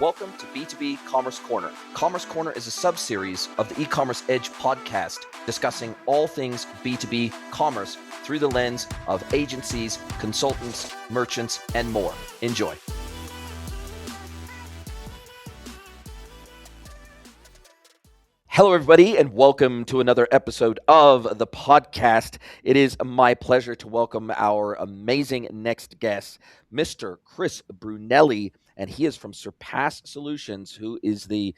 Welcome to B2B Commerce Corner. Commerce Corner is a sub-series of the E-commerce Edge podcast discussing all things B2B commerce through the lens of agencies, consultants, merchants, and more. Enjoy. Hello, everybody, and welcome to another episode of the podcast. It is my pleasure to welcome our amazing next guest, Mr. Chris Brunelli, and he is from Surpass Solutions, he's the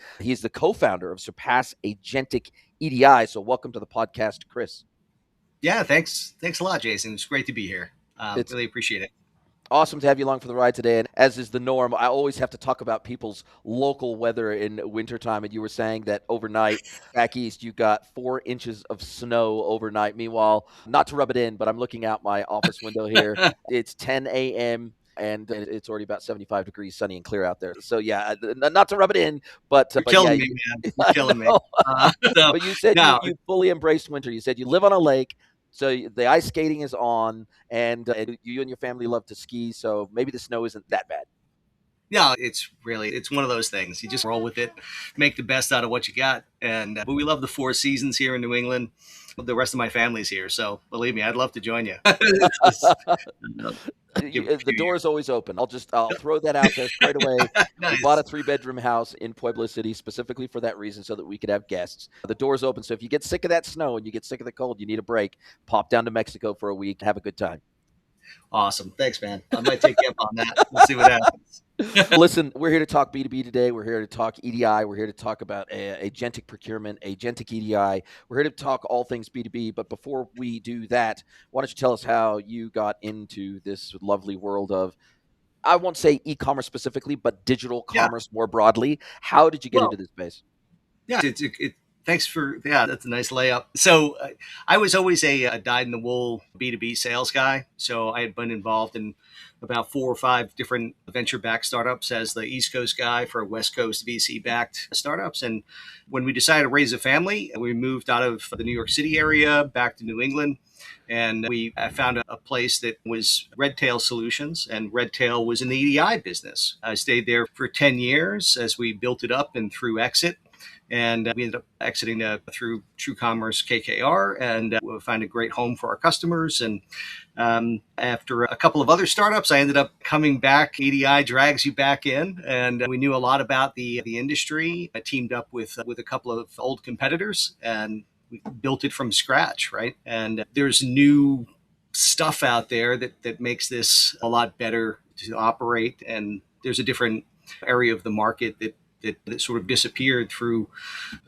co-founder of Surpass Agentic EDI. So welcome to the podcast, Chris. Yeah, thanks a lot, Jason. It's great to be here. It's really appreciate it. awesome to have you along for the ride today. And as is the norm, I always have to talk about people's local weather in wintertime. And you were saying that overnight back east, you got 4 inches of snow overnight. Meanwhile, not to rub it in, but I'm looking out my office window here. It's 10 a.m. and it's already about 75 degrees, sunny and clear out there. So yeah, not to rub it in, but You're but killing yeah, me, man. You're killing me. But you said no, you fully embraced winter. You said you live on a lake. So the ice skating is on, and you and your family love to ski. So maybe the snow isn't that bad. yeah, it's one of those things. You just roll with it, make the best out of what you got. And but we love the 4 seasons here in New England. The rest of my family's here, so believe me, I'd love to join you. The door is always open. I'll throw that out there straight away. Nice. We bought a 3-bedroom house in Pueblo City specifically for that reason, so that we could have guests. The door is open. So if you get sick of that snow and you get sick of the cold, you need a break, pop down to Mexico for a week, have a good time. Awesome. Thanks, man. I might take you up on that. We'll see what happens. Listen, we're here to talk B2B today. We're here to talk EDI. We're here to talk about agentic procurement, agentic EDI. We're here to talk all things B2B. But before we do that, why don't you tell us how you got into this lovely world of, I won't say e-commerce specifically, but digital commerce more broadly. How did you get into this space? Yeah, thanks for that's a nice layup. So I was always a dyed-in-the-wool B2B sales guy. So I had been involved in about 4 or 5 different venture-backed startups as the East Coast guy for West Coast VC-backed startups. And when we decided to raise a family, we moved out of the New York City area back to New England. And I found a place that was Redtail Solutions, and Redtail was in the EDI business. I stayed there for 10 years as we built it up and through exit. And we ended up exiting through TrueCommerce KKR, and we found a great home for our customers. And after a couple of other startups, I ended up coming back. EDI drags you back in, and we knew a lot about the industry. I teamed up with a couple of old competitors, and we built it from scratch, right? And there's new stuff out there that makes this a lot better to operate. And there's a different area of the market that sort of disappeared through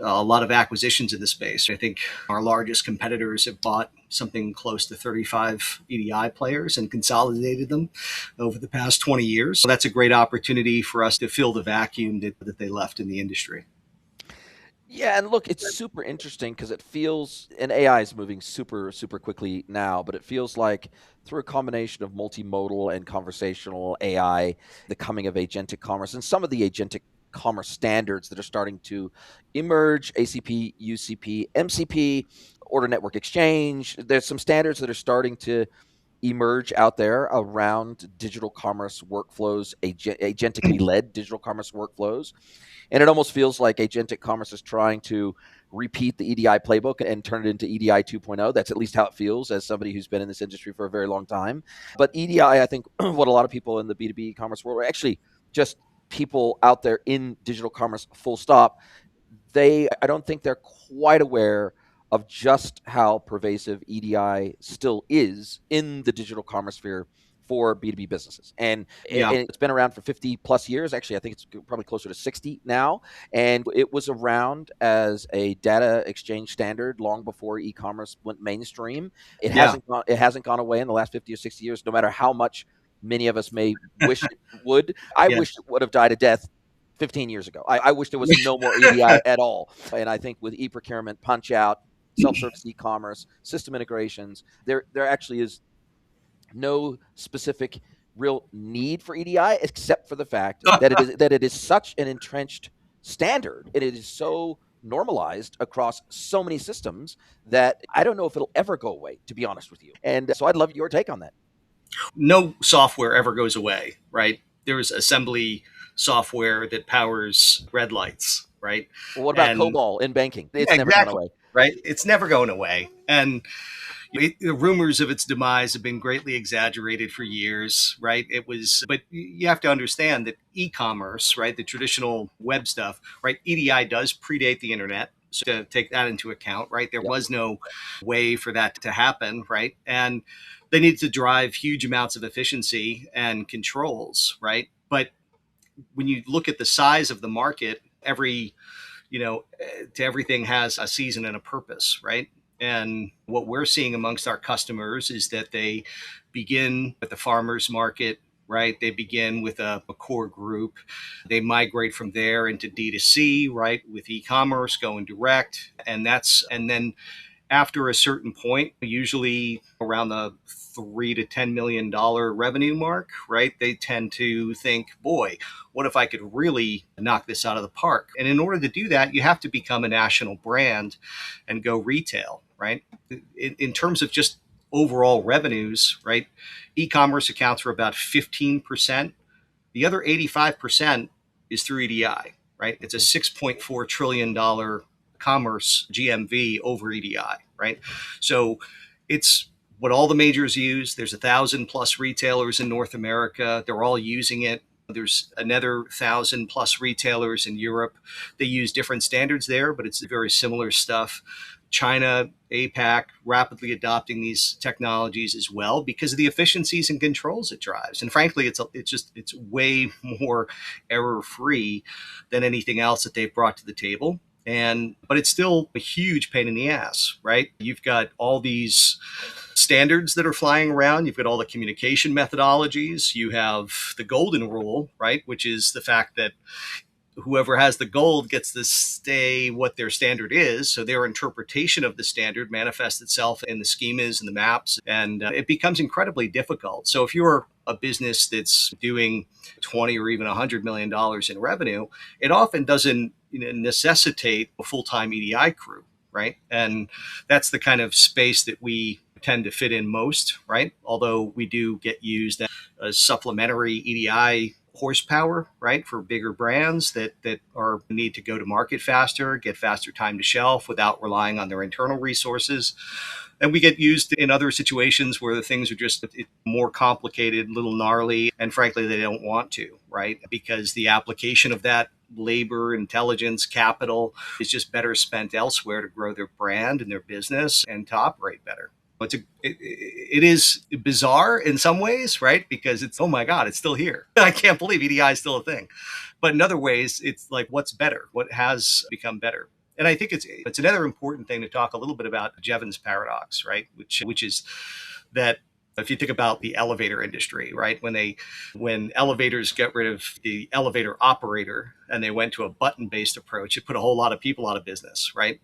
a lot of acquisitions in the space. I think our largest competitors have bought something close to 35 EDI players and consolidated them over the past 20 years. So that's a great opportunity for us to fill the vacuum that they left in the industry. Yeah, and look, it's super interesting because it feels, and AI is moving super, super quickly now, but it feels like through a combination of multimodal and conversational AI, the coming of agentic commerce and some of the agentic commerce standards that are starting to emerge, ACP, UCP, MCP, Order Network Exchange. There's some standards that are starting to emerge out there around digital commerce workflows, agentically led digital commerce workflows. And it almost feels like agentic commerce is trying to repeat the EDI playbook and turn it into EDI 2.0. That's at least how it feels as somebody who's been in this industry for a very long time. But EDI, I think what a lot of people in the B2B commerce world, or actually just people out there in digital commerce, full stop, I don't think they're quite aware of just how pervasive EDI still is in the digital commerce sphere for B2B businesses. And it's been around for 50 plus years. Actually, I think it's probably closer to 60 now. And it was around as a data exchange standard long before e-commerce went mainstream. It hasn't gone away in the last 50 or 60 years, no matter how much many of us may wish it would. I wish it would have died a death 15 years ago. I wish there was no more EDI at all. And I think with e-procurement, punch out, self-service e-commerce, system integrations, there actually is no specific real need for EDI except for the fact that it is such an entrenched standard, and it is so normalized across so many systems that I don't know if it'll ever go away, to be honest with you. And so I'd love your take on that. No software ever goes away, right? There's assembly software that powers red lights, right? Well, what about And COBOL in banking? It's yeah, never gone exactly. away. Right. It's never going away. And the rumors of its demise have been greatly exaggerated for years, right? But you have to understand that e-commerce, right, the traditional web stuff, right, EDI does predate the internet. So to take that into account, right, there Yep. was no way for that to happen, right? And they need to drive huge amounts of efficiency and controls, right? But when you look at the size of the market, to everything has a season and a purpose, right? And what we're seeing amongst our customers is that they begin with the farmers market, right? They begin with a core group. They migrate from there into D2C, right? With e-commerce going direct. And then after a certain point, usually around the $3 to $10 million revenue mark, right? They tend to think, boy, what if I could really knock this out of the park? And in order to do that, you have to become a national brand and go retail, right? In terms of just overall revenues, right? E-commerce accounts for about 15%. The other 85% is through EDI, right? It's a $6.4 trillion commerce GMV over EDI, right? So it's what all the majors use. There's 1,000+ retailers in North America. They're all using it. There's another 1,000+ retailers in Europe. They use different standards there, but it's very similar stuff. China, APAC, rapidly adopting these technologies as well because of the efficiencies and controls it drives. And frankly, it's way more error free than anything else that they've brought to the table. But it's still a huge pain in the ass, right? You've got all these standards that are flying around. You've got all the communication methodologies. You have the golden rule, right? Which is the fact that whoever has the gold gets to stay what their standard is. So their interpretation of the standard manifests itself in the schemas and the maps, and it becomes incredibly difficult. So if you're a business that's doing 20 or even $100 million in revenue, it often doesn't necessitate a full-time EDI crew, right? And that's the kind of space that we tend to fit in most, right? Although we do get used as supplementary EDI horsepower, right, for bigger brands that are need to go to market faster, get faster time to shelf without relying on their internal resources. And we get used in other situations where the things are just more complicated, a little gnarly, and frankly, they don't want to, right? Because the application of that labor, intelligence, capital is just better spent elsewhere to grow their brand and their business and to operate better. It is bizarre in some ways, right? Because it's, oh my God, it's still here. I can't believe EDI is still a thing. But in other ways, it's like, what's better? What has become better? And I think it's another important thing to talk a little bit about Jevons paradox, right? Which is that if you think about the elevator industry, right? When elevators get rid of the elevator operator and they went to a button-based approach, it put a whole lot of people out of business, right?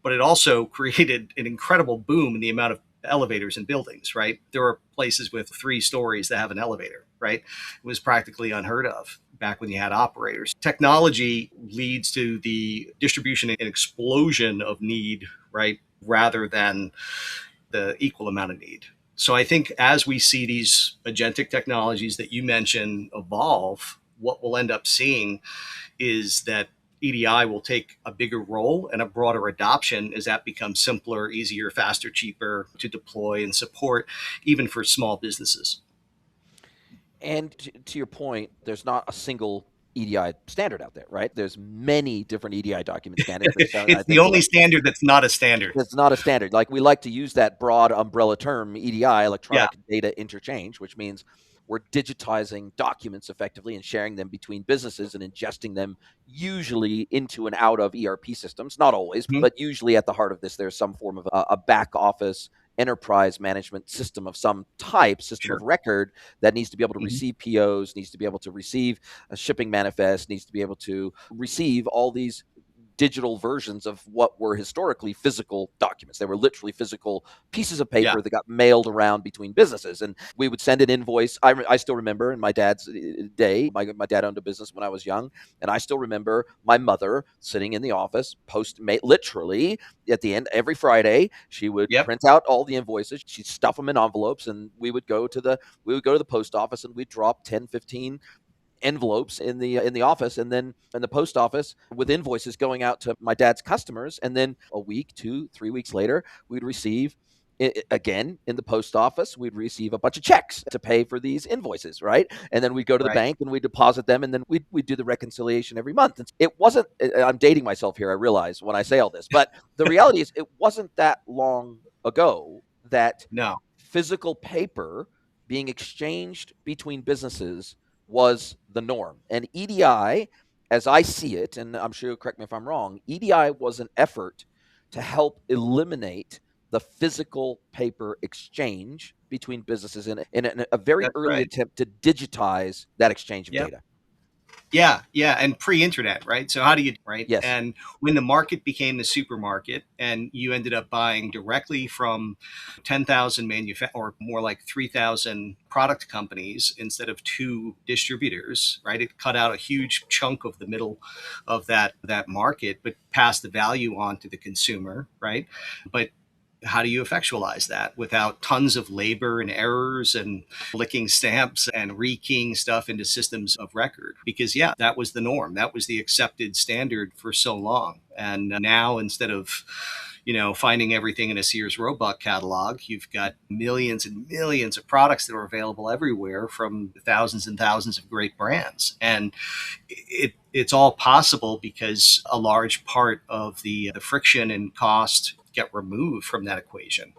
But it also created an incredible boom in the amount of elevators in buildings, right? There are places with 3 stories that have an elevator, right? It was practically unheard of back when you had operators. Technology leads to the distribution and explosion of need, right? Rather than the equal amount of need. So I think as we see these agentic technologies that you mentioned evolve, what we'll end up seeing is that EDI will take a bigger role and a broader adoption as that becomes simpler, easier, faster, cheaper to deploy and support, even for small businesses. And to your point, there's not a single EDI standard out there, right? There's many different EDI document standards. I It's the think only standard that's not a standard. it's not a standard. Like, we like to use that broad umbrella term, EDI, Yeah. electronic data interchange, which means we're digitizing documents effectively and sharing them between businesses and ingesting them usually into and out of ERP systems. Not always, Mhm. but usually at the heart of this, there's some form of a back office enterprise management system of some type, system of Sure. record that needs to be able to Mhm. receive POs, needs to be able to receive a shipping manifest, needs to be able to receive all these digital versions of what were historically physical documents. They were literally physical pieces of Yeah. paper that got mailed around between businesses. And we would send an invoice. I still remember in my dad's day, my dad owned a business when I was young. And I still remember my mother sitting in the office, literally at the end, every Friday, she would Yep. print out all the invoices. She'd stuff them in envelopes, and we would go to the post office and we'd drop 10, 15 envelopes in the office, and then in the post office with invoices going out to my dad's customers, and then a week, 2, 3 weeks later, we'd receive again in the post office, we'd receive a bunch of checks to pay for these invoices, right? And then we go to the Right. bank and we deposit them, and then we do the reconciliation every month. And it wasn't, I'm dating myself here, I realize when I say all this, but the reality is it wasn't that long ago that No, physical paper being exchanged between businesses was the norm. And EDI, as I see it, and I'm sure you'll correct me if I'm wrong, EDI was an effort to help eliminate the physical paper exchange between businesses in a very that's early right. attempt to digitize that exchange of Yep. data. Yeah, yeah, and pre-internet, right? So how do you, right? Yes. And when the market became the supermarket, and you ended up buying directly from 10,000 or more like 3,000 product companies instead of two distributors, right? It cut out a huge chunk of the middle of that market, but passed the value on to the consumer, right? But how do you effectualize that without tons of labor and errors and licking stamps and rekeying stuff into systems of record? Because, yeah, that was the norm. That was the accepted standard for so long. And now, instead of finding everything in a Sears Roebuck catalog, you've got millions and millions of products that are available everywhere from thousands and thousands of great brands. And it's all possible because a large part of the friction and cost get removed from that equation,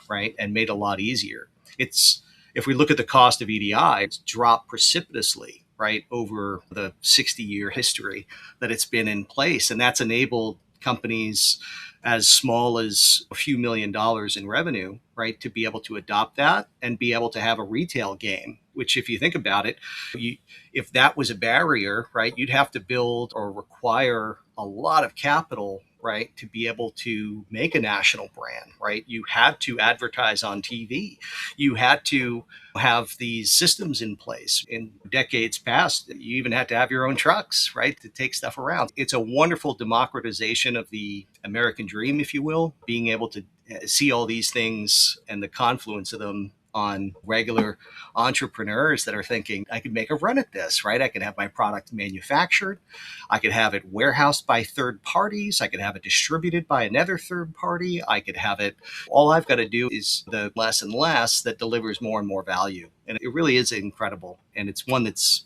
right, and made a lot easier. It's If we look at the cost of EDI, it's dropped precipitously, right, over the 60-year history that it's been in place, and that's enabled companies as small as a few $1,000,000 in revenue, right, to be able to adopt that and be able to have a retail game. Which, if you think about it, if that was a barrier, right, you'd have to build or require a lot of capital, right, to be able to make a national brand, right? You had to advertise on TV. You had to have these systems in place. In decades past, you even had to have your own trucks, right, to take stuff around. It's a wonderful democratization of the American dream, if you will, being able to see all these things and the confluence of them on regular entrepreneurs that are thinking, I could make a run at this, right? I could have my product manufactured. I could have it warehoused by third parties. I could have it distributed by another third party. I could have it, all I've got to do is the less and less that delivers more and more value. And it really is incredible. And it's one that's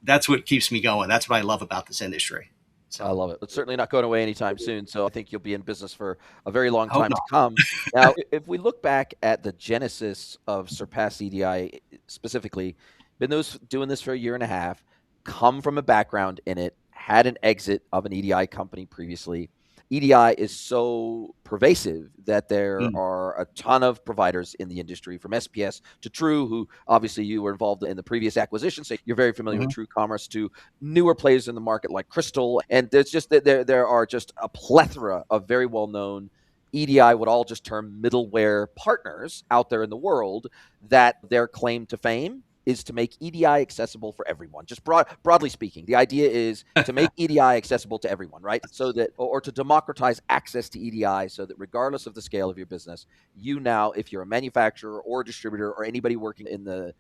that's what keeps me going. That's what I love about this industry. I So love it. It's certainly not going away anytime soon. So I think you'll be in business for a very long I hope time not. to come. Now, if we look back at the genesis of Surpass EDI specifically, been doing this for a year and a half, come from a background in it, had an exit of an EDI company previously. EDI is so pervasive that there Mm, are a ton of providers in the industry, from SPS to True, who obviously you were involved in the previous acquisition, so you're very familiar with mhm. True Commerce, to newer players in the market like Crystal. And there are just a plethora of very well known EDI, would all just term middleware partners out there in the world, that their claim to fame is to make EDI accessible for everyone. Just broadly speaking, the idea is to make EDI accessible to everyone, right? So that, or to democratize access to EDI, so that regardless of the scale of your business, you now, if you're a manufacturer or a distributor or anybody working in the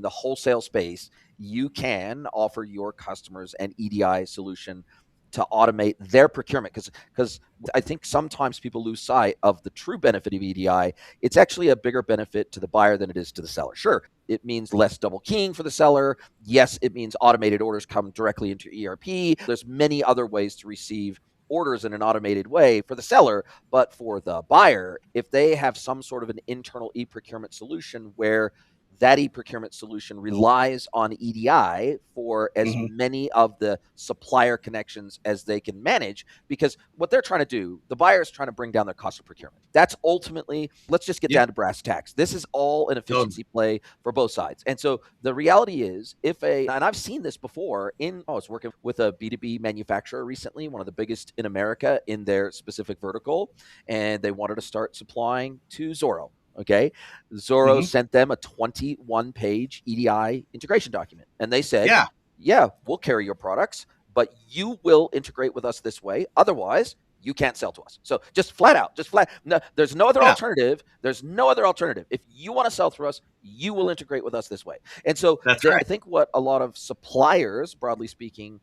wholesale space, you can offer your customers an EDI solution to automate their procurement. Because I think sometimes people lose sight of the true benefit of EDI. It's actually a bigger benefit to the buyer than it is to the seller. Sure, it means less double keying for the seller. Yes, it means automated orders come directly into your ERP. There's many other ways to receive orders in an automated way for the seller, but for the buyer, if they have some sort of an internal e-procurement solution where that e-procurement solution relies on EDI for as Mhm. many of the supplier connections as they can manage, because what they're trying to do, the buyer is trying to bring down their cost of procurement. That's ultimately, let's just get Yeah. down to brass tacks. This is all an Totally. efficiency play for both sides. And so the reality is, and I've seen this before I was working with a B2B manufacturer recently, one of the biggest in America in their specific vertical, and they wanted to start supplying to Zorro. Okay. Zorro Hmm. sent them a 21-page EDI integration document. And they said, Yeah. yeah, we'll carry your products, but you will integrate with us this way. Otherwise, you can't sell to us. So just flat out, just flat. No, there's no other Yeah, alternative. There's no other alternative. If you want to sell through us, you will integrate with us this way. And so that's I right. think what a lot of suppliers, broadly speaking,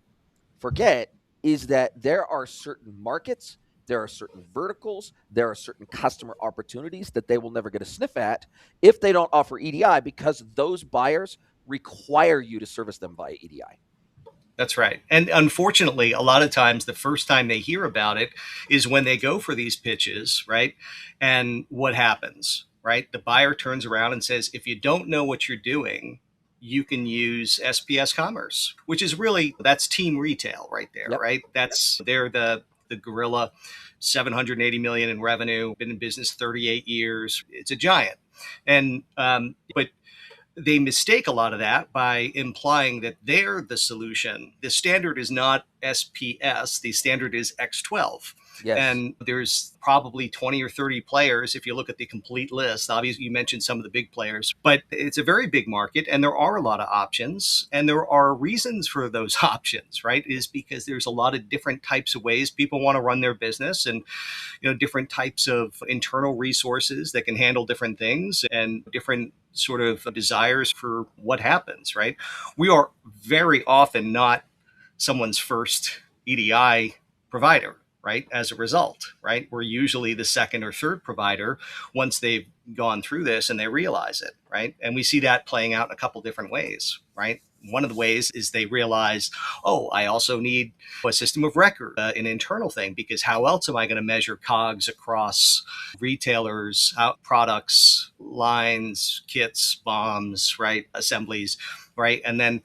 forget is that there are certain markets, there are certain verticals, there are certain customer opportunities that they will never get a sniff at if they don't offer EDI, because those buyers require you to service them via EDI. That's right. And unfortunately, a lot of times the first time they hear about it is when they go for these pitches, right? And what happens, right? The buyer turns around and says, if you don't know what you're doing, you can use SPS Commerce, which is really, that's team retail right there, Yep. right? That's, they're the gorilla, 780 million in revenue, been in business 38 years. It's a giant. And, but they mistake a lot of that by implying that they're the solution. The standard is not SPS, the standard is X12. Yes. And there's probably 20 or 30 players if you look at the complete list. Obviously, you mentioned some of the big players, but it's a very big market and there are a lot of options. And there are reasons for those options, right? Is because there's a lot of different types of ways people want to run their business, and different types of internal resources that can handle different things and different sort of desires for what happens, right? We are very often not someone's first EDI provider, right? As a result, right? We're usually the second or third provider once they've gone through this and they realize it, right? And we see that playing out in a couple different ways, right? One of the ways is they realize, oh, I also need a system of record, an internal thing, because how else am I going to measure COGS across retailers, products, lines, kits, bombs, right? Assemblies, right? And then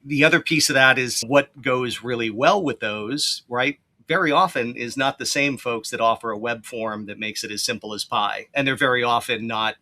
the other piece of that is what goes really well with those, right? Very often is not the same folks that offer a web form that makes it as simple as pie. And they're very often not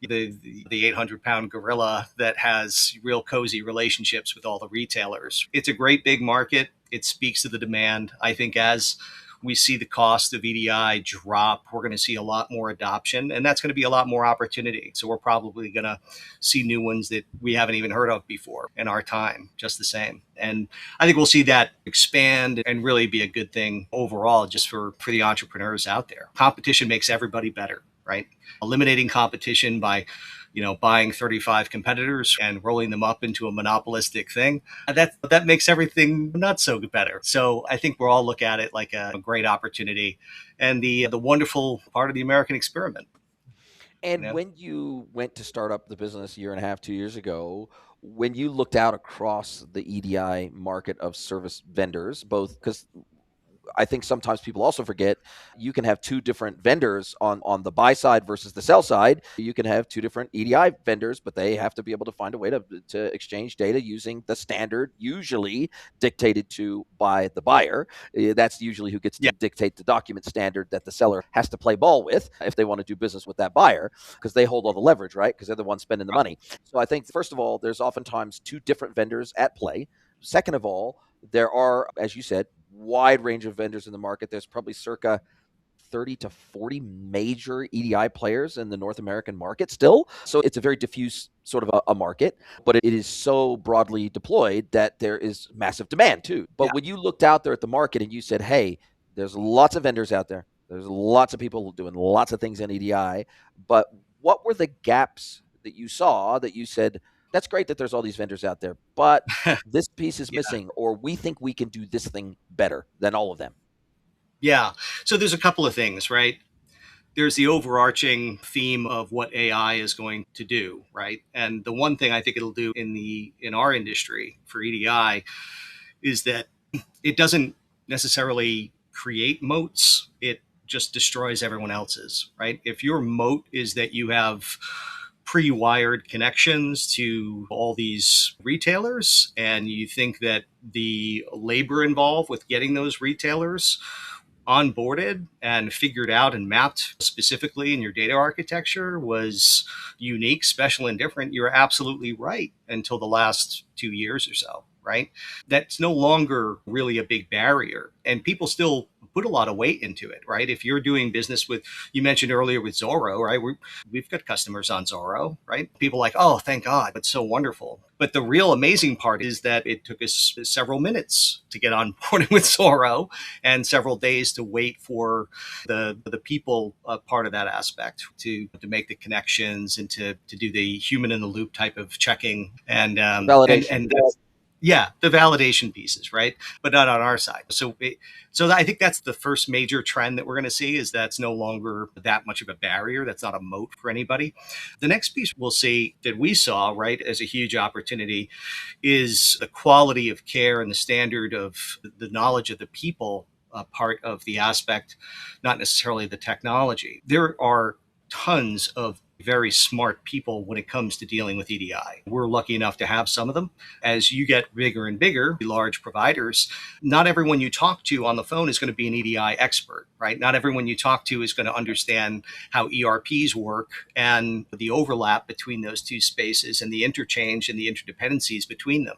the 800-pound gorilla that has real cozy relationships with all the retailers. It's a great big market. It speaks to the demand. I think as we see the cost of EDI drop, we're going to see a lot more adoption, and that's going to be a lot more opportunity. So we're probably going to see new ones that we haven't even heard of before in our time, just the same. And I think we'll see that expand and really be a good thing overall, just for the entrepreneurs out there. Competition makes everybody better, right? Eliminating competition by buying 35 competitors and rolling them up into a monopolistic thing, that makes everything not so better. So I think we'll all look at it like a great opportunity and the wonderful part of the American experiment. You And know? when you went to start up the business a year and a half, 2 years ago, when you looked out across the EDI market of service vendors, both because I think sometimes people also forget you can have two different vendors on the buy side versus the sell side. You can have two different EDI vendors, but they have to be able to find a way to exchange data using the standard, usually dictated to by the buyer. That's usually who gets Yeah. to dictate the document standard that the seller has to play ball with if they want to do business with that buyer, because they hold all the leverage, right? Because they're the ones spending the money. So I think, first of all, there's oftentimes two different vendors at play. Second of all, there are, as you said, wide range of vendors in the market. There's probably circa 30 to 40 major EDI players in the North American market still. So it's a very diffuse sort of a market, but it is so broadly deployed that there is massive demand too. But Yeah. when you looked out there at the market and you said, hey, there's lots of vendors out there, there's lots of people doing lots of things in EDI, but what were the gaps that you saw that you said, that's great that there's all these vendors out there, but this piece is Yeah. missing, or we think we can do this thing better than all of them? Yeah. So there's a couple of things, right? There's the overarching theme of what AI is going to do, right? And the one thing I think it'll do in our industry for EDI is that it doesn't necessarily create moats. It just destroys everyone else's, right? If your moat is that you have pre-wired connections to all these retailers and you think that the labor involved with getting those retailers onboarded and figured out and mapped specifically in your data architecture was unique, special, and different, you're absolutely right until the last 2 years or so, right? That's no longer really a big barrier. And people still put a lot of weight into it, right? If you're doing business with, you mentioned earlier with Zorro, right? We've got customers on Zorro, right? People like, oh, thank God, it's so wonderful. But the real amazing part is that it took us several minutes to get on board with Zorro and several days to wait for the people part of that aspect to make the connections and to do the human in the loop type of checking Validation. and that's, yeah, the validation pieces, right? But not on our side. So I think that's the first major trend that we're going to see is that's no longer that much of a barrier. That's not a moat for anybody. The next piece we'll see that we saw, right, as a huge opportunity is the quality of care and the standard of the knowledge of the people part of the aspect, not necessarily the technology. There are tons of very smart people when it comes to dealing with EDI. We're lucky enough to have some of them. As you get bigger and bigger, large providers, not everyone you talk to on the phone is going to be an EDI expert, right? Not everyone you talk to is going to understand how ERPs work and the overlap between those two spaces and the interchange and the interdependencies between them.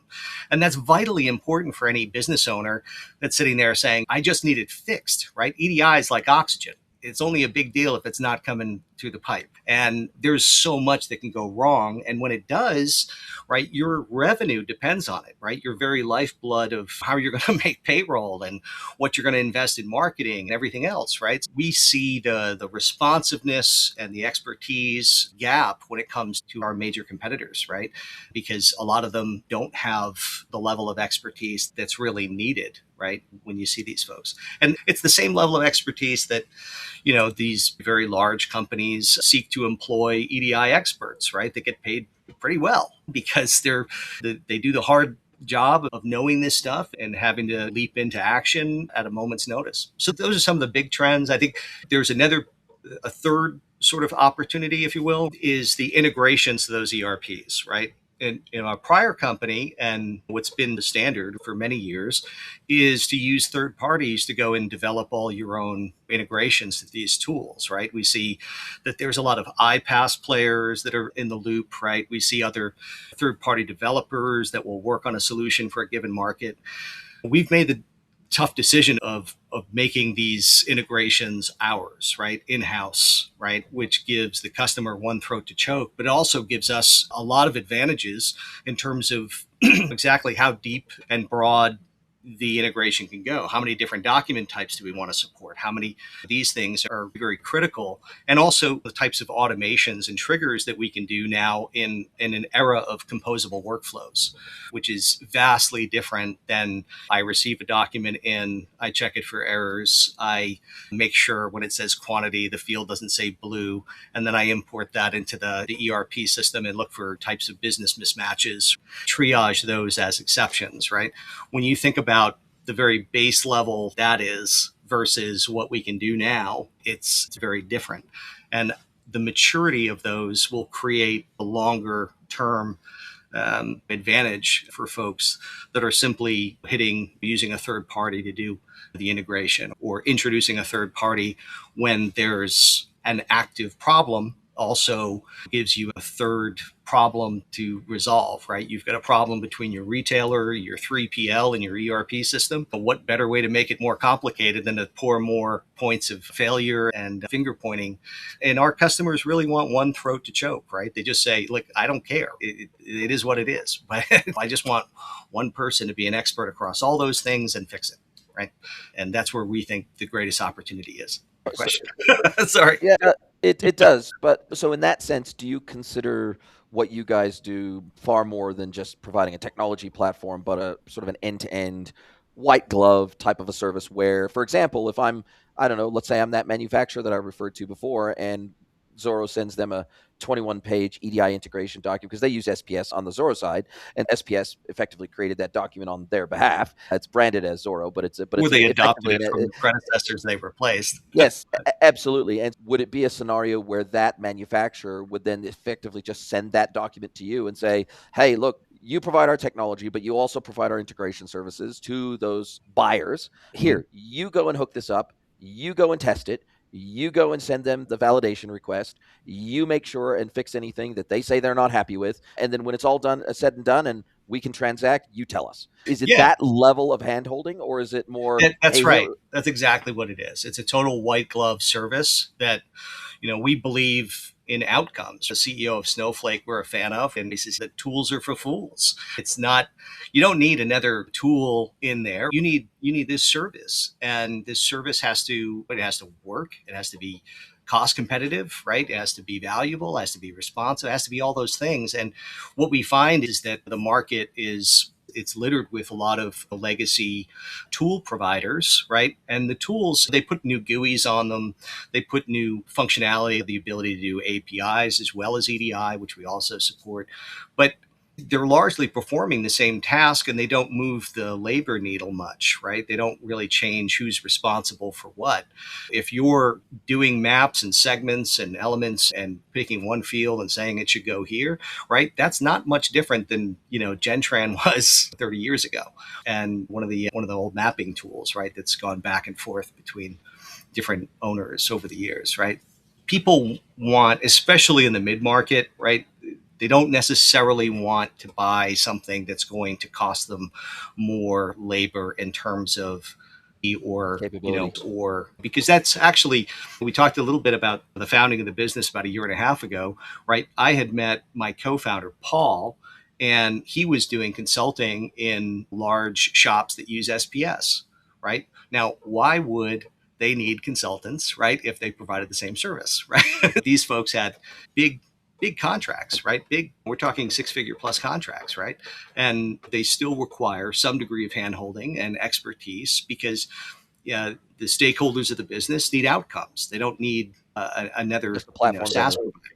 And that's vitally important for any business owner that's sitting there saying, I just need it fixed, right? EDI is like oxygen. It's only a big deal if it's not coming through the pipe. And there's so much that can go wrong. And when it does, right, your revenue depends on it, right? Your very lifeblood of how you're going to make payroll and what you're going to invest in marketing and everything else, right? We see the responsiveness and the expertise gap when it comes to our major competitors, right? Because a lot of them don't have the level of expertise that's really needed, right? When you see these folks. And it's the same level of expertise that these very large companies seek to employ EDI experts, right? They get paid pretty well because they do the hard job of knowing this stuff and having to leap into action at a moment's notice. So those are some of the big trends. I think there's a third sort of opportunity, if you will, is the integrations to those ERPs, right? In our prior company, and what's been the standard for many years, is to use third parties to go and develop all your own integrations to these tools, right? We see that there's a lot of iPaaS players that are in the loop, right? We see other third party developers that will work on a solution for a given market. We've made the tough decision of making these integrations ours, right, in-house, right, which gives the customer one throat to choke, but it also gives us a lot of advantages in terms of exactly how deep and broad the integration can go. How many different document types do we want to support? How many of these things are very critical? And also the types of automations and triggers that we can do now in an era of composable workflows, which is vastly different than I receive a document in, I check it for errors, I make sure when it says quantity, the field doesn't say blue, and then I import that into the ERP system and look for types of business mismatches, triage those as exceptions, right? When you think about the very base level that is versus what we can do now, it's very different. And the maturity of those will create a longer term advantage for folks that are simply using a third party to do the integration or introducing a third party when there's an active problem. Also gives you a third problem to resolve, right? You've got a problem between your retailer, your 3PL, and your ERP system. But what better way to make it more complicated than to pour more points of failure and finger pointing? And our customers really want one throat to choke, right? They just say, look, I don't care. It is what it is. But I just want one person to be an expert across all those things and fix it, right? And that's where we think the greatest opportunity is. So, Question. Sorry. yeah, it does. But so in that sense, do you consider what you guys do far more than just providing a technology platform, but a sort of an end-to-end white glove type of a service where, for example, if I don't know, let's say I'm that manufacturer that I referred to before, and Zorro sends them a 21-page EDI integration document because they use SPS on the Zorro side, and SPS effectively created that document on their behalf. It's branded as Zorro, but Or they adopted effectively it from the predecessors they replaced. yes, absolutely. And would it be a scenario where that manufacturer would then effectively just send that document to you and say, hey, look, you provide our technology, but you also provide our integration services to those buyers. Here, you go and hook this up. You go and test it. You go and send them the validation request. You make sure and fix anything that they say they're not happy with. And then when it's all done, said and done, and we can transact, you tell us. Is it Yeah, that level of handholding, or is it more, that's hey, here, right. That's exactly what it is. It's a total white glove service that, we believe in outcomes. The CEO of Snowflake, we're a fan of, and he says that tools are for fools. It's not. You don't need another tool in there. You need this service, and this service has to work. It has to be cost competitive, right? It has to be valuable. It has to be responsive. It has to be all those things. And what we find is that the market is it's littered with a lot of legacy tool providers, right? And the tools, they put new GUIs on them, they put new functionality, the ability to do APIs as well as EDI, which we also support. But they're largely performing the same task and they don't move the labor needle much, right? They don't really change who's responsible for what. If you're doing maps and segments and elements and picking one field and saying it should go here, right? That's not much different than, Gentran was 30 years ago. And one of the old mapping tools, right, that's gone back and forth between different owners over the years, right? People want, especially in the mid market, right? They don't necessarily want to buy something that's going to cost them more labor in terms of capability? or because that's actually, we talked a little bit about the founding of the business about a year and a half ago, right? I had met my co-founder Paul, and he was doing consulting in large shops that use SPS, right? Now, why would they need consultants, right, if they provided the same service, right? These folks had big big contracts, right? We're talking six-figure plus contracts, right? And they still require some degree of handholding and expertise because, yeah, the stakeholders of the business need outcomes. They don't need another, Just the platform SaaS vendor. provider.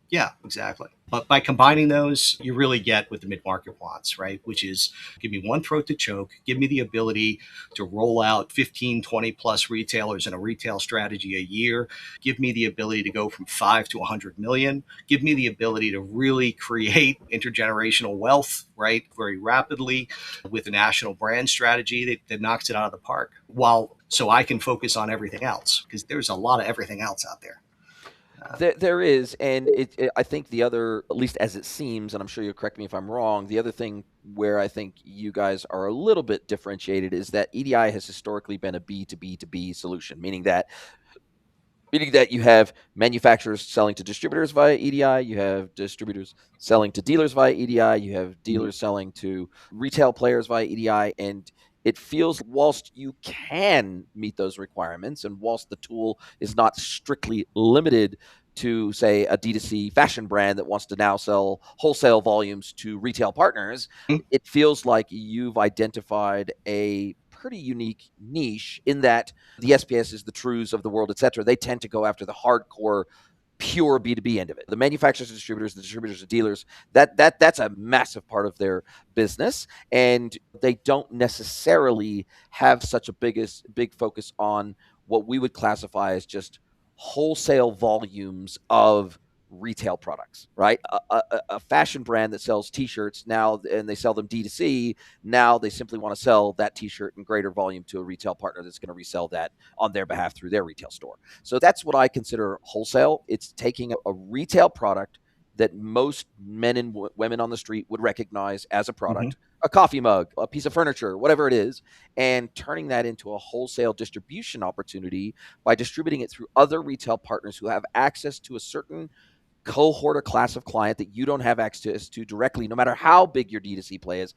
Yeah, exactly. But by combining those, you really get what the mid market wants, right? Which is give me one throat to choke, give me the ability to roll out 15, 20 plus retailers in a retail strategy a year, give me the ability to go from 5 to 100 million, give me the ability to really create intergenerational wealth, right? Very rapidly with a national brand strategy that knocks it out of the park while so I can focus on everything else because there's a lot of everything else out there. There is, and I think the other, at least as it seems, and I'm sure you'll correct me if I'm wrong, the other thing where I think you guys are a little bit differentiated is that EDI has historically been a B to B to B solution, meaning that you have manufacturers selling to distributors via EDI, you have distributors selling to dealers via EDI, you have dealers selling to retail players via EDI, and it feels whilst you can meet those requirements and whilst the tool is not strictly limited to, say, a D2C fashion brand that wants to now sell wholesale volumes to retail partners, it feels like you've identified a pretty unique niche in that the SPSs, the Trues of the world, et cetera, they tend to go after the hardcore, pure B2B end of it. The manufacturers and distributors, the distributors and dealers, that's a massive part of their business. And they don't necessarily have such a big focus on what we would classify as just wholesale volumes of retail products, right? A fashion brand that sells t-shirts now and they sell them D2C, now they simply want to sell that t-shirt in greater volume to a retail partner that's going to resell that on their behalf through their retail store. So that's what I consider wholesale. It's taking a retail product that most men and women on the street would recognize as a Mm-hmm. product, a coffee mug, a piece of furniture, whatever it is, and turning that into a wholesale distribution opportunity by distributing it through other retail partners who have access to a certain cohort or class of client that you don't have access to directly, no matter how big your D2C play is.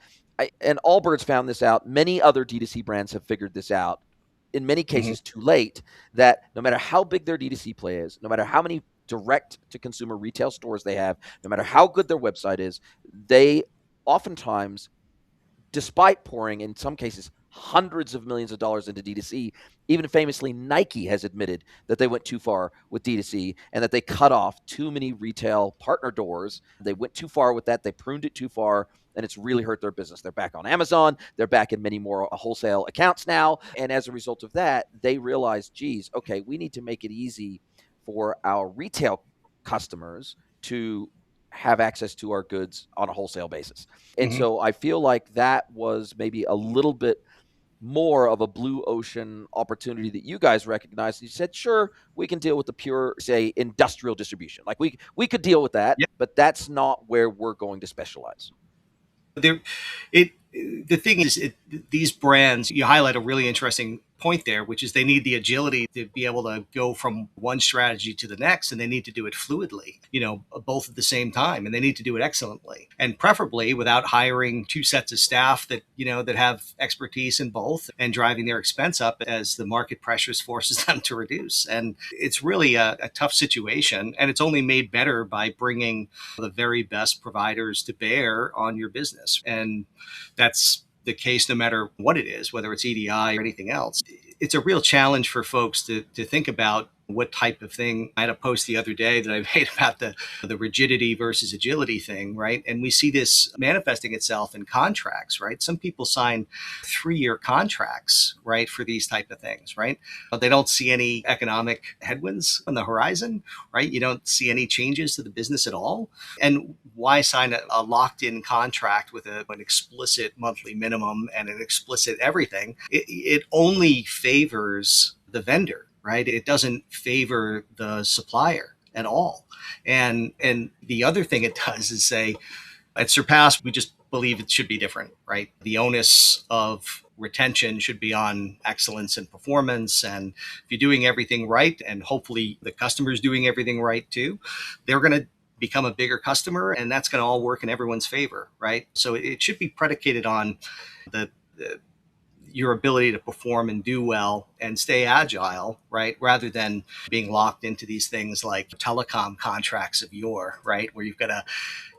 And Allbirds found this out. Many other D2C brands have figured this out, in many Mm-hmm. cases too late, that no matter how big their D2C play is, no matter how many direct to consumer retail stores they have, no matter how good their website is, they oftentimes, despite pouring, in some cases, hundreds of millions of dollars into D2C, even famously Nike has admitted that they went too far with D2C and that they cut off too many retail partner doors. They went too far with that. They pruned it too far, and it's really hurt their business. They're back on Amazon. They're back in many more wholesale accounts now. And as a result of that, they realized, geez, okay, we need to make it easy for our retail customers to have access to our goods on a wholesale basis. And Mm-hmm. so I feel like that was maybe a little bit more of a blue ocean opportunity that you guys recognized. You said, sure, we can deal with the pure, say, industrial distribution. Like we could deal with that, Yeah. but that's not where we're going to specialize. There, it the thing is, these brands, you highlight a really interesting point there, which is they need the agility to be able to go from one strategy to the next, and they need to do it fluidly, both at the same time, and they need to do it excellently, and preferably without hiring two sets of staff that have expertise in both and driving their expense up as the market pressures forces them to reduce. And it's really a tough situation, and it's only made better by bringing the very best providers to bear on your business. And that's the case no matter what it is, whether it's EDI or anything else. It's a real challenge for folks to think about what type of thing. I had a post the other day that I made about the rigidity versus agility thing, right? And we see this manifesting itself in contracts, right? Some people sign 3-year contracts, right, for these type of things, right? They don't see any economic headwinds on the horizon, right? You don't see any changes to the business at all. And why sign a locked-in contract with an explicit monthly minimum and an explicit everything? It only favors the vendor, right? It doesn't favor the supplier at all. And the other thing it does is say, at Surpass, we just believe it should be different, right? The onus of retention should be on excellence and performance. And if you're doing everything right, and hopefully the customer's doing everything right too, they're going to become a bigger customer, and that's going to all work in everyone's favor, right? So it should be predicated on the your ability to perform and do well and stay agile, right? Rather than being locked into these things like telecom contracts of yore, right? Where you've got to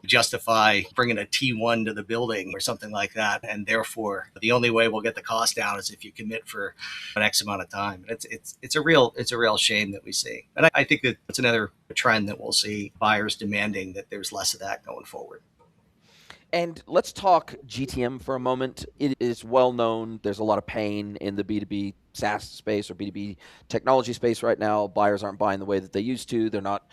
justify bringing a T1 to the building or something like that. And therefore, the only way we'll get the cost down is if you commit for an X amount of time. It's a real shame that we see. And I think that it's another trend that we'll see, buyers demanding that there's less of that going forward. And let's talk GTM for a moment. It is well known. There's a lot of pain in the B2B SaaS space or B2B technology space right now. Buyers aren't buying the way that they used to. They're not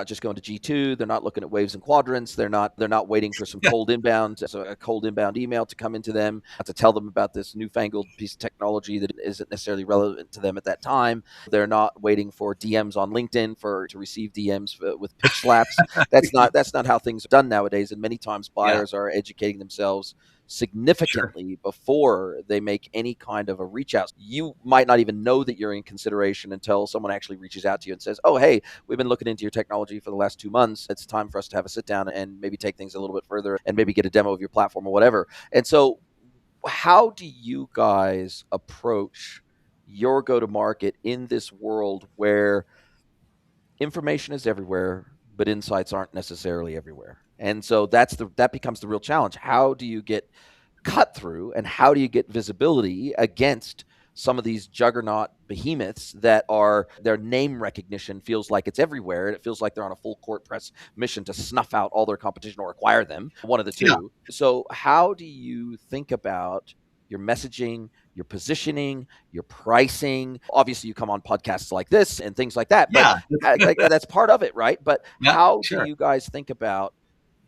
just going to G2. They're not looking at waves and quadrants. They're not waiting for some cold inbound, so a cold inbound email to come into them to tell them about this newfangled piece of technology that isn't necessarily relevant to them at that time. They're not waiting for DMs on LinkedIn to receive DMs with pitch slaps. That's not how things are done nowadays. And many times buyers are educating themselves significantly before they make any kind of a reach out. You might not even know that you're in consideration until someone actually reaches out to you and says, "Oh, hey, we've been looking into your technology for the last 2 months. It's time for us to have a sit down and maybe take things a little bit further and maybe get a demo of your platform or whatever." And so how do you guys approach your go-to-market in this world where information is everywhere, but insights aren't necessarily everywhere? And so that becomes the real challenge. How do you get cut through, and how do you get visibility against some of these juggernaut behemoths that are, their name recognition feels like it's everywhere, and it feels like they're on a full court press mission to snuff out all their competition or acquire them, one of the two. So how do you think about your messaging, your positioning, your pricing? Obviously, you come on podcasts like this and things like that, but that's part of it, right? But how do you guys think about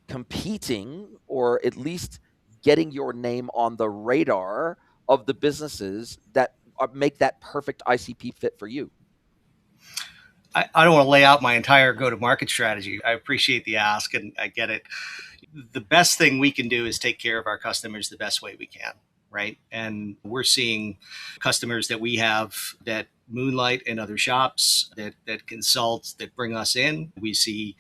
competing, or at least getting your name on the radar of the businesses that make that perfect ICP fit for you? I don't want to lay out my entire go-to-market strategy. I appreciate the ask, and I get it. The best thing we can do is take care of our customers the best way we can, right? And we're seeing customers that we have that moonlight in other shops, that consult, that bring us in. We see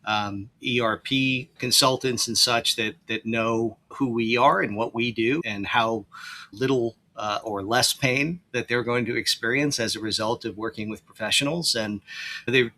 ERP consultants and such that know who we are and what we do and how little or less pain that they're going to experience as a result of working with professionals. And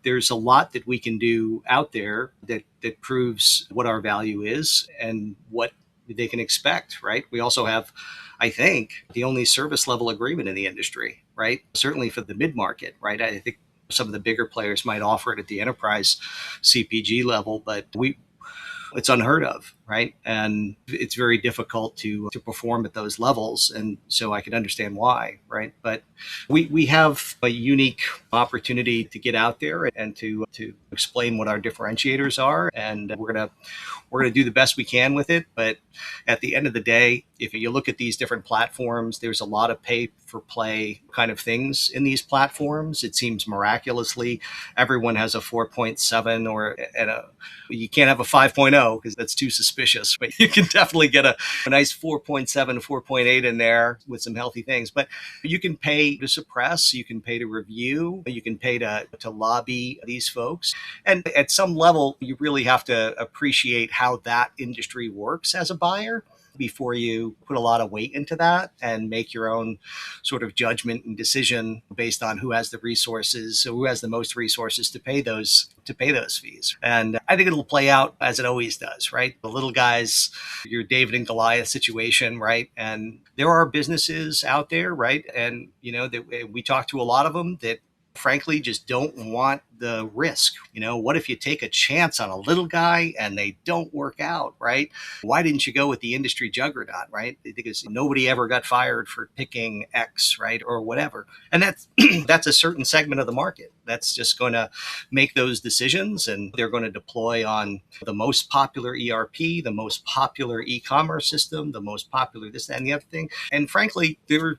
there's a lot that we can do out there that proves what our value is and what they can expect, right? We also have, I think, the only service level agreement in the industry, right? Certainly for the mid-market, right? I think some of the bigger players might offer it at the enterprise CPG level, but it's unheard of, right? And it's very difficult to perform at those levels. And so I can understand why, right? But we have a unique opportunity to get out there and to explain what our differentiators are. And we're gonna do the best we can with it. But at the end of the day, if you look at these different platforms, there's a lot of pay for play kind of things in these platforms. It seems miraculously everyone has a 4.7 you can't have a 5.0 because that's too suspicious. suspicious. But you can definitely get a nice 4.7, 4.8 in there with some healthy things. But you can pay to suppress, you can pay to review, you can pay to lobby these folks. And at some level, you really have to appreciate how that industry works as a buyer before you put a lot of weight into that and make your own sort of judgment and decision based on who has the resources, so who has the most resources to pay those fees. And I think it'll play out as it always does, right? The little guys, your David and Goliath situation, right? And there are businesses out there, right? And that we talk to a lot of them that frankly just don't want the risk. What if you take a chance on a little guy and they don't work out, right? Why didn't you go with the industry juggernaut, right? Because nobody ever got fired for picking X, right? Or whatever. And that's that's a certain segment of the market that's just going to make those decisions, and they're going to deploy on the most popular ERP, the most popular e-commerce system, the most popular this, that, and the other thing. And frankly, there'll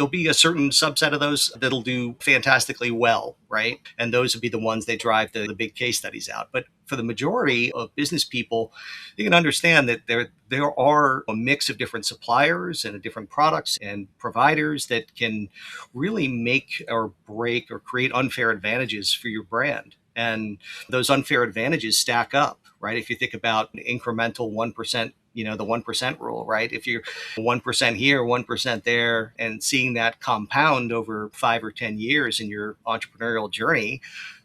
be a certain subset of those that'll do fantastically well, right? And those will be the ones that drive the big case studies out. But for the majority of business people, you can understand that there are a mix of different suppliers and different products and providers that can really make or break or create unfair advantages for your brand. And those unfair advantages stack up, right? If you think about incremental 1%, the 1% rule, right? If you're 1% here, 1% there, and seeing that compound over 5 or 10 years in your entrepreneurial journey,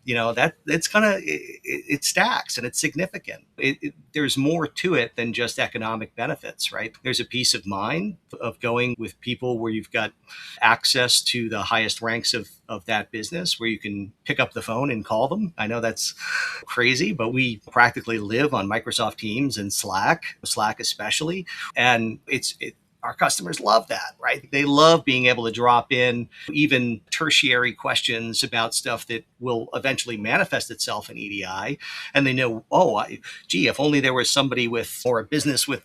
that it stacks and it's significant. There's more to it than just economic benefits, right? There's a peace of mind of going with people where you've got access to the highest ranks of that business, where you can pick up the phone and call them. I know that's crazy, but we practically live on Microsoft Teams and Slack especially. And our customers love that, right? They love being able to drop in even tertiary questions about stuff that will eventually manifest itself in EDI. And they know, if only there was somebody or a business with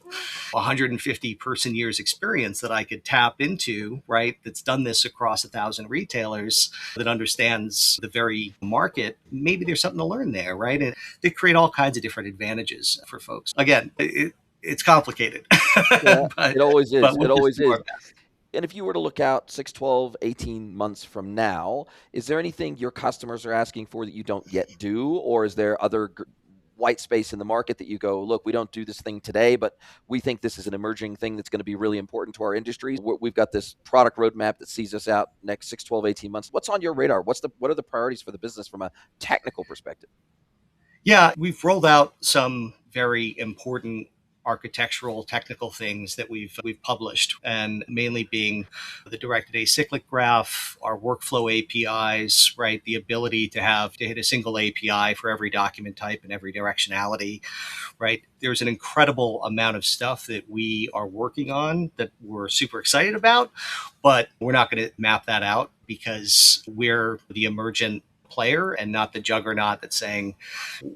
150 person years experience that I could tap into, right? That's done this across 1,000 retailers, that understands the very market. Maybe there's something to learn there, right? And they create all kinds of different advantages for folks. Again, it's complicated. Yeah, but it always is. we'll It just always do our is. best. And if you were to look out 6, 12, 18 months from now, is there anything your customers are asking for that you don't yet do? Or is there other white space in the market that you go, look, we don't do this thing today, but we think this is an emerging thing that's going to be really important to our industry. We've got this product roadmap that sees us out next 6, 12, 18 months. What's on your radar? What are the priorities for the business from a technical perspective? Yeah, we've rolled out some very important architectural technical things that we've published, and mainly being the directed acyclic graph, our workflow APIs, right? The ability to hit a single API for every document type and every directionality, right? There's an incredible amount of stuff that we are working on that we're super excited about, but we're not going to map that out because we're the emergent player and not the juggernaut that's saying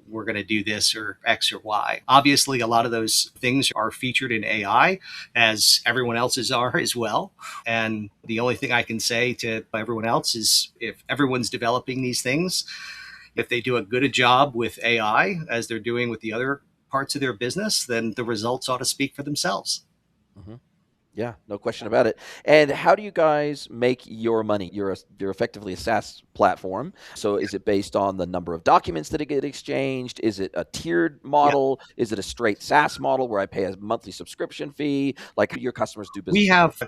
we're going to do this or X or Y. Obviously, a lot of those things are featured in AI, as everyone else's are as well. And the only thing I can say to everyone else is, if everyone's developing these things, if they do a good job with AI as they're doing with the other parts of their business, then the results ought to speak for themselves. Mm-hmm. Yeah, no question about it. And how do you guys make your money? You're effectively a SaaS platform. So is it based on the number of documents that get exchanged? Is it a tiered model? Yeah. Is it a straight SaaS model where I pay a monthly subscription fee? Like, how do your customers do business? We have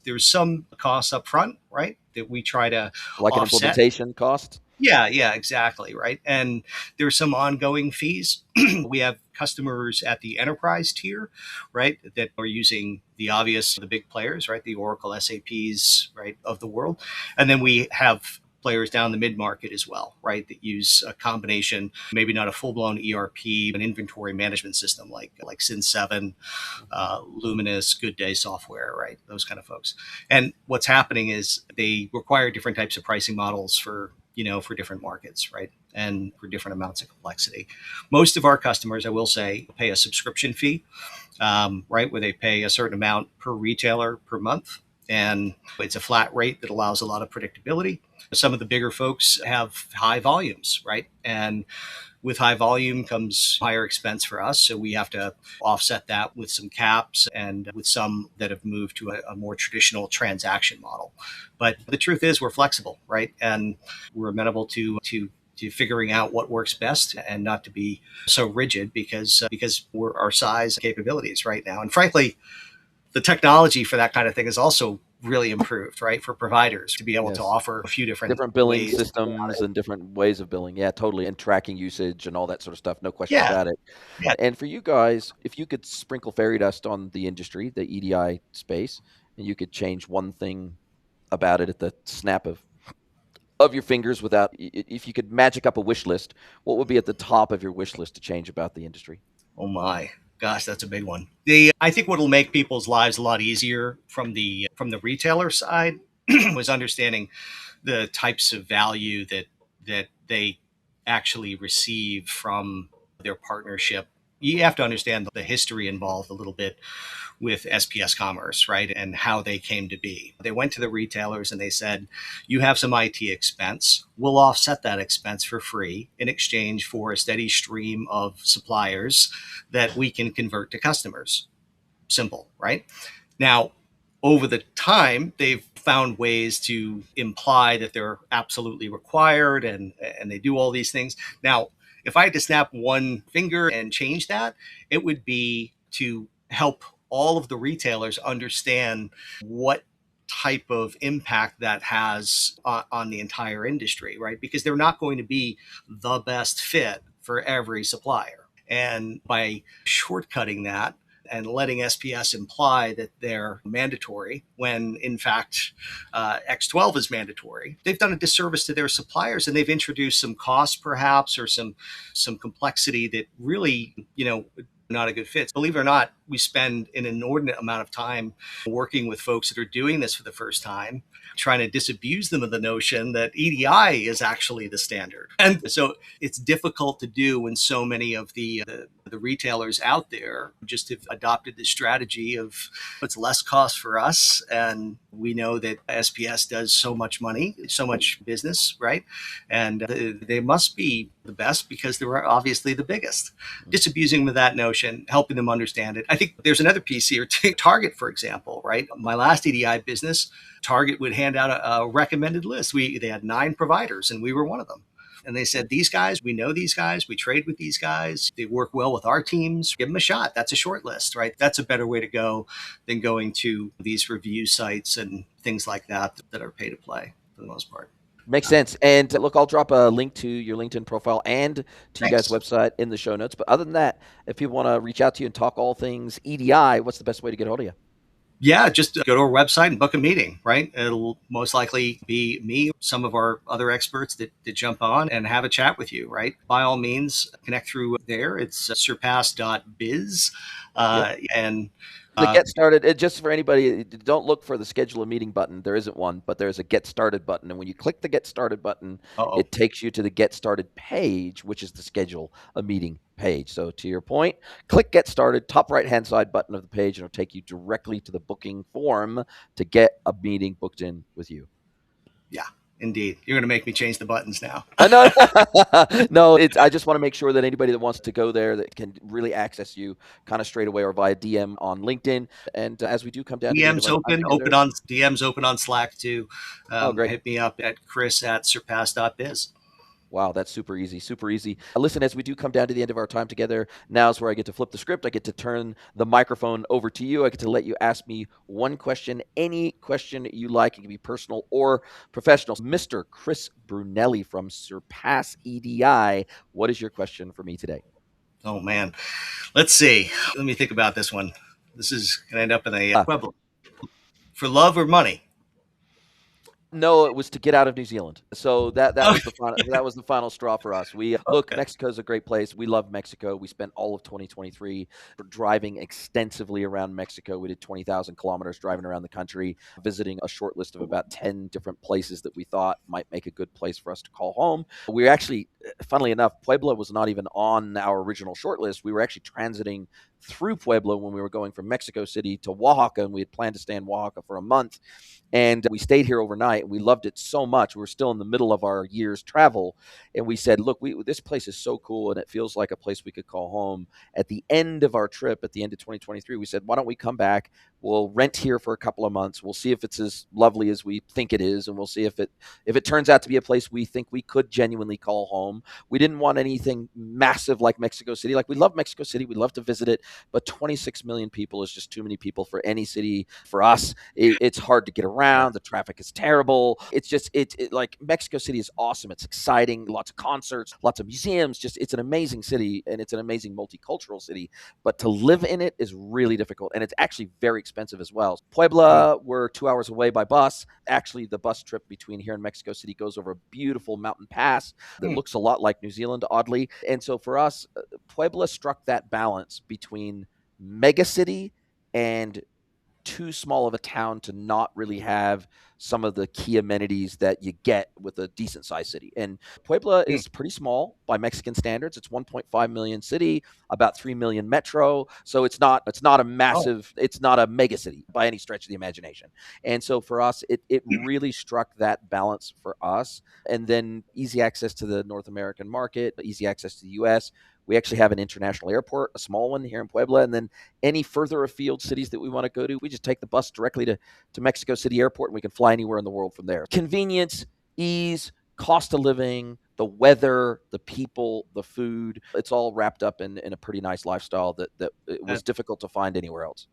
there's some costs up front, right, that we try to like offset. An implementation cost? Yeah, exactly, right. And there's some ongoing fees. We have customers at the enterprise tier, right, that are using the big players, right, the Oracle, SAPs, right, of the world. And then we have players down the mid-market as well, right, that use a combination, maybe not a full-blown ERP, an inventory management system like Sin7, Luminous, Good Day Software, right, those kind of folks. And what's happening is they require different types of pricing models for different markets, right, and for different amounts of complexity. Most of our customers, I will say, pay a subscription fee, right, where they pay a certain amount per retailer per month. And it's a flat rate that allows a lot of predictability. Some of the bigger folks have high volumes, right? And with high volume comes higher expense for us. So we have to offset that with some caps and with some that have moved to a more traditional transaction model. But the truth is, we're flexible, right? And we're amenable to figuring out what works best and not to be so rigid because we're our size and capabilities right now. And frankly, the technology for that kind of thing is also really improved, right? For providers to be able to Yes. offer a few different Different billing ways about systems it. and different ways of billing. Yeah, totally. And tracking usage and all that sort of stuff. No question Yeah, about it. yeah. And for you guys, if you could sprinkle fairy dust on the industry, the EDI space, and you could change one thing about it at the snap of your fingers without, if you could magic up a wish list, what would be at the top of your wish list to change about the industry? Oh my gosh, that's a big one. I think what'll make people's lives a lot easier from the retailer side was understanding the types of value that they actually receive from their partnership. You have to understand the history involved a little bit with SPS Commerce, right? And how they came to be. They went to the retailers and they said, you have some IT expense. We'll offset that expense for free in exchange for a steady stream of suppliers that we can convert to customers. Simple, right? Now, over the time, they've found ways to imply that they're absolutely required and they do all these things. Now, if I had to snap one finger and change that, it would be to help all of the retailers understand what type of impact that has on the entire industry, right? Because they're not going to be the best fit for every supplier. And by shortcutting that, and letting SPS imply that they're mandatory when in fact X12 is mandatory. They've done a disservice to their suppliers and they've introduced some cost perhaps or some complexity that really, not a good fit. Believe it or not, we spend an inordinate amount of time working with folks that are doing this for the first time, trying to disabuse them of the notion that EDI is actually the standard. And so it's difficult to do when so many of the retailers out there just have adopted this strategy of it's less cost for us. And we know that SPS does so much money, so much business, right? And they must be the best because they're obviously the biggest. Disabusing them of that notion, helping them understand it. I think there's another piece here. Take Target, for example, right? My last EDI business, Target would hand out a recommended list. They had 9 providers, and we were one of them. And they said, these guys, we know these guys, we trade with these guys, they work well with our teams, give them a shot. That's a short list, right? That's a better way to go than going to these review sites and things like that that are pay to play for the most part. Makes sense. And look, I'll drop a link to your LinkedIn profile and to you guys' Thanks. website in the show notes. But other than that, if people want to reach out to you and talk all things EDI, what's the best way to get a hold of you? Yeah, just go to our website and book a meeting, right? It'll most likely be me, some of our other experts that jump on and have a chat with you, right? By all means, connect through there. It's surpass.biz. Yep. And The get started, just for anybody, don't look for the schedule a meeting button. There isn't one, but there's a get started button. And when you click the get started button, uh-oh. it takes you to the get started page, which is the schedule a meeting page. So to your point, click get started, top right hand side button of the page, and it'll take you directly to the booking form to get a meeting booked in with you. Yeah, indeed. You're going to make me change the buttons now. No, no. I just want to make sure that anybody that wants to go there that can really access you kind of straight away or via DM on LinkedIn. And as we do come down to the end of DM's our time open, together, DM's open on Slack too. oh, great. Hit me up at chris@surpass.biz. Wow, that's super easy, super easy. Listen, as we do come down to the end of our time together, now's where I get to flip the script. I get to turn the microphone over to you. I get to let you ask me one question, any question you like. It can be personal or professional. Mr. Chris Brunelli from Surpass EDI, what is your question for me today? Oh man, let's see. Let me think about this one. This is going to end up in a equivalent for love or money. No, it was to get out of New Zealand. So that Okay. was the final straw for us. We look, Okay. Mexico's a great place. We love Mexico. We spent all of 2023 driving extensively around Mexico. We did 20,000 kilometers driving around the country, visiting a short list of about 10 different places that we thought might make a good place for us to call home. We actually, funnily enough, Puebla was not even on our original short list. We were actually transiting through Puebla when we were going from Mexico City to Oaxaca, and we had planned to stay in Oaxaca for a month. And we stayed here overnight. We loved it so much. We were still in the middle of our year's travel. And we said, look, this place is so cool and it feels like a place we could call home. At the end of our trip, at the end of 2023, we said, why don't we come back? We'll rent here for a couple of months. We'll see if it's as lovely as we think it is. And we'll see if it turns out to be a place we think we could genuinely call home. We didn't want anything massive like Mexico City. Like, we love Mexico City. We love to visit it. But 26 million people is just too many people for any city. For us, it's hard to get around. The traffic is terrible. It's just like Mexico City is awesome. It's exciting. Lots of concerts, lots of museums. Just it's an amazing city, and it's an amazing multicultural city. But to live in it is really difficult, and it's actually very expensive as well. Puebla, we're 2 hours away by bus. Actually, the bus trip between here and Mexico City goes over a beautiful mountain pass that looks a lot like New Zealand, oddly. And so for us, Puebla struck that balance between megacity and too small of a town to not really have some of the key amenities that you get with a decent sized city. And Puebla is pretty small by Mexican standards. It's 1.5 million city, about 3 million metro. So it's not a massive, it's not a mega city by any stretch of the imagination. And so for us, it really struck that balance for us. And then easy access to the North American market, easy access to the US. We actually have an international airport, a small one here in Puebla, and then any further afield cities that we want to go to, we just take the bus directly to Mexico City Airport, and we can fly anywhere in the world from there. Convenience, ease, cost of living, the weather, the people, the food, it's all wrapped up in a pretty nice lifestyle that it was difficult to find anywhere else.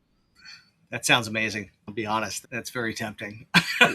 That sounds amazing. I'll be honest. That's very tempting.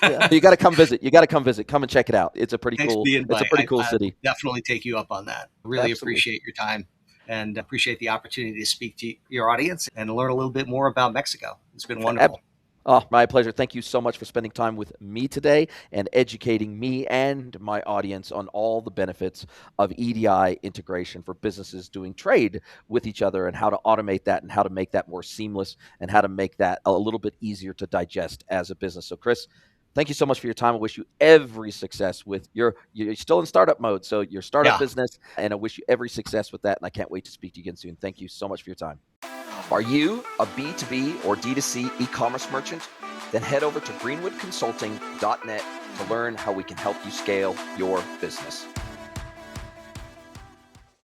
Yeah, you got to come visit. You got to come visit. Come and check it out. It's a pretty Thanks for cool. the It's a invite. pretty cool I city. definitely take you up on that. Really Absolutely. appreciate your time and appreciate the opportunity to speak to your audience and learn a little bit more about Mexico. It's been wonderful. Oh, my pleasure. Thank you so much for spending time with me today and educating me and my audience on all the benefits of EDI integration for businesses doing trade with each other, and how to automate that and how to make that more seamless and how to make that a little bit easier to digest as a business. So, Chris, thank you so much for your time. I wish you every success with you're still in startup mode, so your startup business, and I wish you every success with that. And I can't wait to speak to you again soon. Thank you so much for your time. Are you a B2B or D2C e-commerce merchant? Then head over to greenwoodconsulting.net to learn how we can help you scale your business.